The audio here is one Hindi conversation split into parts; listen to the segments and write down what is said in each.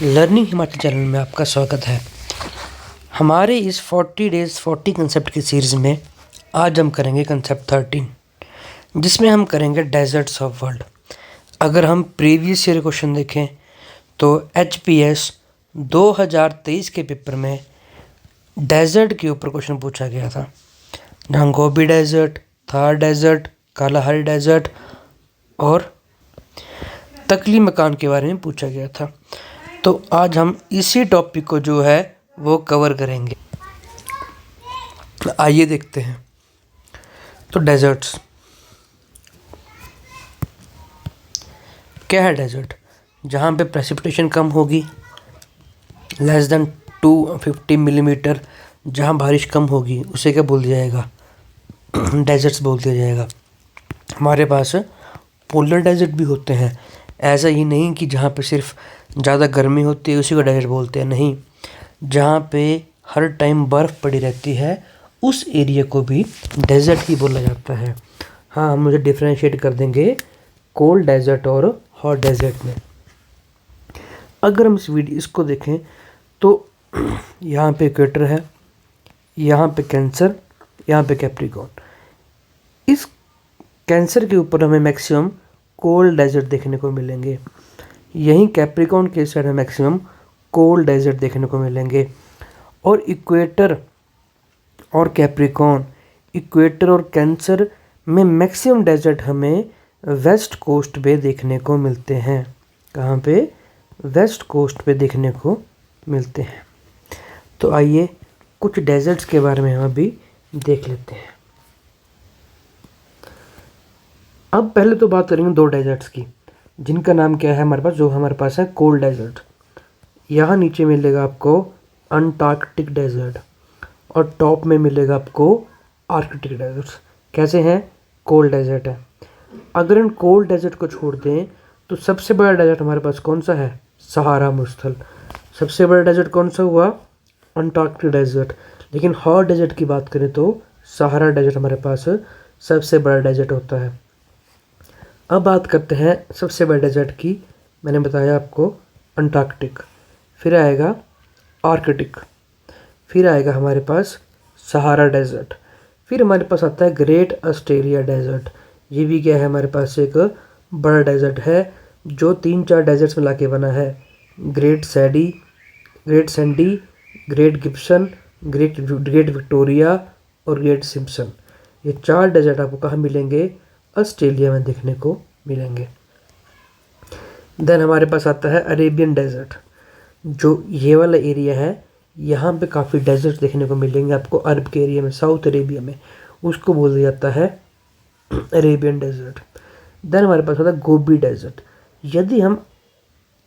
लर्निंग हिमाचल चैनल में आपका स्वागत है। हमारे इस 40 डेज़ 40 कंसेप्ट की सीरीज़ में आज हम करेंगे कंसेप्ट 13, जिसमें हम करेंगे डेजर्ट्स ऑफ वर्ल्ड। अगर हम प्रीवियस ईयर क्वेश्चन देखें तो HPS 2023 के पेपर में डेजर्ट के ऊपर क्वेश्चन पूछा गया था, जहाँ Gobi desert, Thar desert, Kalahari desert और तकली मकान के बारे में पूछा गया था। तो आज हम इसी टॉपिक को जो है वो कवर करेंगे। आइए देखते हैं। तो डेजर्ट्स क्या है? डेजर्ट जहाँ पे प्रेसिपिटेशन कम होगी, लेस देन 250 मिलीमीटर, जहाँ बारिश कम होगी उसे क्या बोल दिया जाएगा? डेजर्ट्स बोल दिया जाएगा। हमारे पास पोलर डेजर्ट भी होते हैं। ऐसा ही नहीं कि जहाँ पे सिर्फ ज़्यादा गर्मी होती है उसी को डेजर्ट बोलते हैं, नहीं, जहाँ पे हर टाइम बर्फ़ पड़ी रहती है उस एरिया को भी डेजर्ट ही बोला जाता है। हाँ, हम मुझे डिफ्रेंशिएट कर देंगे कोल्ड डेजर्ट और हॉट डेजर्ट में। अगर हम इसको देखें तो यहाँ पे इक्वेटर है, यहाँ पे कैंसर, यहाँ पे कैप्रिकॉर्न। इस कैंसर के ऊपर हमें मैक्सिमम कोल्ड डेजर्ट देखने को मिलेंगे, यहीं कैप्रिकॉर्न के साइड में मैक्सिमम कोल्ड डेजर्ट देखने को मिलेंगे। और इक्वेटर और कैप्रिकॉर्न, इक्वेटर और कैंसर में मैक्सिमम डेजर्ट हमें वेस्ट कोस्ट पे देखने को मिलते हैं। कहाँ पे? वेस्ट कोस्ट पे देखने को मिलते हैं। तो आइए कुछ डेजर्ट्स के बारे में हम अभी देख लेते हैं। अब पहले तो बात करेंगे दो डेजर्ट्स की, जिनका नाम क्या है हमारे पास, जो हमारे पास है कोल्ड डेजर्ट। यहाँ नीचे मिलेगा आपको अंटार्कटिक डेजर्ट और टॉप में मिलेगा आपको आर्कटिक डेजर्ट। कैसे हैं? कोल्ड डेजर्ट है। अगर इन कोल्ड डेजर्ट को छोड़ दें तो सबसे बड़ा डेजर्ट हमारे पास कौन सा है? सहारा मरुस्थल। सबसे बड़ा डेजर्ट कौन सा हुआ? Antarctic desert. लेकिन हॉट डेजर्ट की बात करें तो सहारा डेजर्ट हमारे पास सबसे बड़ा डेजर्ट होता है। अब बात करते हैं सबसे बड़े डेजर्ट की। मैंने बताया आपको अंटार्कटिक, फिर आएगा आर्कटिक, फिर आएगा हमारे पास सहारा डेजर्ट, फिर हमारे पास आता है ग्रेट ऑस्ट्रेलिया डेजर्ट। ये भी क्या है? हमारे पास एक बड़ा डेजर्ट है जो 3-4 डेजर्ट्स मिला के बना है। Great Sandy, great Gibson, great Victoria और ग्रेट सिम्पसन। ये 4 डेजर्ट आपको कहाँ मिलेंगे? ऑस्ट्रेलिया में देखने को मिलेंगे। देन हमारे पास आता है अरेबियन डेजर्ट। जो ये वाला एरिया है, यहाँ पे काफ़ी डेजर्ट देखने को मिलेंगे आपको अरब के एरिया में, साउथ अरेबिया में, उसको बोला जाता है अरेबियन डेजर्ट। देन हमारे पास आता है गोबी डेजर्ट। यदि हम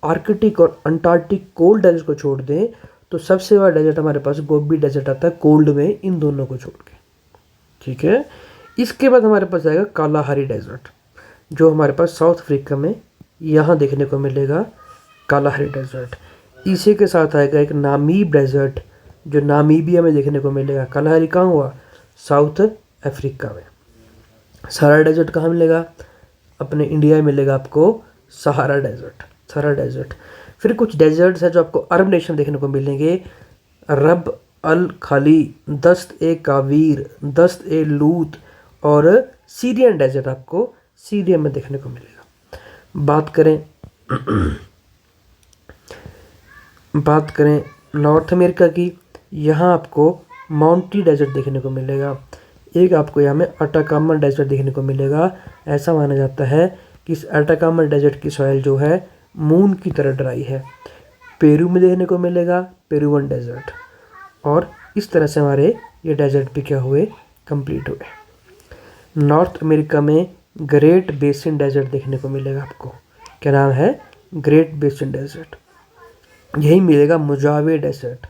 आर्कटिक और अंटार्कटिक कोल्ड डेजर्ट को छोड़ दें तो सबसे बड़ा डेजर्ट हमारे पास गोबी डेजर्ट आता है कोल्ड में, इन दोनों को छोड़ के। ठीक है। इसके बाद हमारे पास आएगा कालाहारी डेजर्ट, जो हमारे पास साउथ अफ्रीका में यहाँ देखने को मिलेगा कालाहारी डेजर्ट। इसी के साथ आएगा एक नामीब डेजर्ट, जो नामीबिया में देखने को मिलेगा। कालाहारी कहाँ हुआ? साउथ अफ्रीका में। सहारा डेजर्ट कहाँ मिलेगा? अपने इंडिया में मिलेगा आपको सहारा डेजर्ट। फिर कुछ डेजर्ट्स है जो आपको अरब नेशन देखने को मिलेंगे। रब अल खाली, दस्त ए कावीर, दस्त ए लूत और सीरियन डेजर्ट आपको सीरिया में देखने को मिलेगा। बात करें नॉर्थ अमेरिका की, यहाँ आपको माउंटी डेजर्ट देखने को मिलेगा। एक आपको यहाँ में अटाकामा डेजर्ट देखने को मिलेगा। ऐसा माना जाता है कि इस अटाकामा डेजर्ट की सॉइल जो है मून की तरह ड्राई है। पेरू में देखने को मिलेगा पेरूवन डेजर्ट। और इस तरह से हमारे ये डेजर्ट भी क्या हुए? कंप्लीट हुए। नॉर्थ अमेरिका में ग्रेट बेसिन डेजर्ट देखने को मिलेगा आपको। क्या नाम है? Great Basin desert. यही मिलेगा मुजावे डेजर्ट,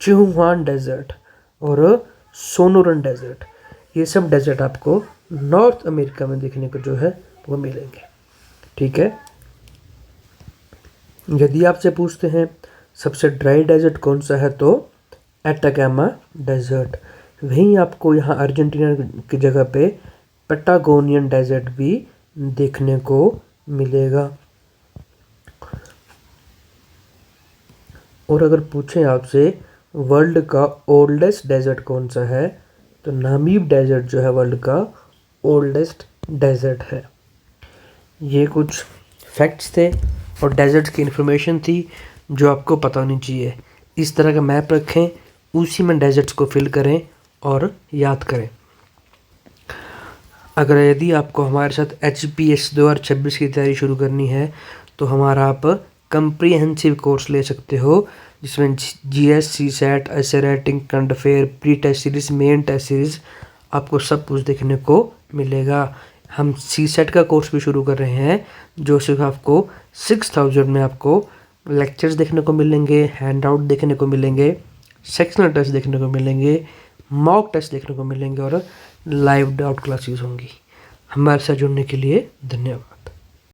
चिहुआन डेजर्ट और सोनोरन डेजर्ट। ये सब डेजर्ट आपको नॉर्थ अमेरिका में देखने को जो है वो मिलेंगे। ठीक है। यदि आपसे पूछते हैं सबसे ड्राई डेजर्ट कौन सा है, तो एटाकामा डेजर्ट। वहीं आपको यहाँ अर्जेंटीना की जगह पे पैटागोनियन डेजर्ट भी देखने को मिलेगा। और अगर पूछें आपसे वर्ल्ड का ओल्डेस्ट डेजर्ट कौन सा है, तो नामीब डेजर्ट जो है वर्ल्ड का ओल्डेस्ट डेजर्ट है। ये कुछ फैक्ट्स थे और डेजर्ट्स की इन्फॉर्मेशन थी जो आपको पता होनी चाहिए। इस तरह का मैप रखें, उसी में डेजर्ट्स को फिल करें और याद करें। अगर यदि आपको हमारे साथ HPS 2026 की तैयारी शुरू करनी है तो हमारा आप कंप्रीहेंसिव कोर्स ले सकते हो, जिसमें GS, CSAT, ऐसे writing, current affair, pre test series, main test series आपको सब कुछ देखने को मिलेगा। हम CSAT का कोर्स भी शुरू कर रहे हैं, जो सिर्फ आपको 6000 में आपको लेक्चर्स देखने को मिलेंगे, हैंड आउट देखने को मिलेंगे, सेक्शनल टेस्ट देखने को मिलेंगे, मॉक टेस्ट देखने को मिलेंगे और लाइव डाउट क्लासेस होंगी। हमारे साथ जुड़ने के लिए धन्यवाद।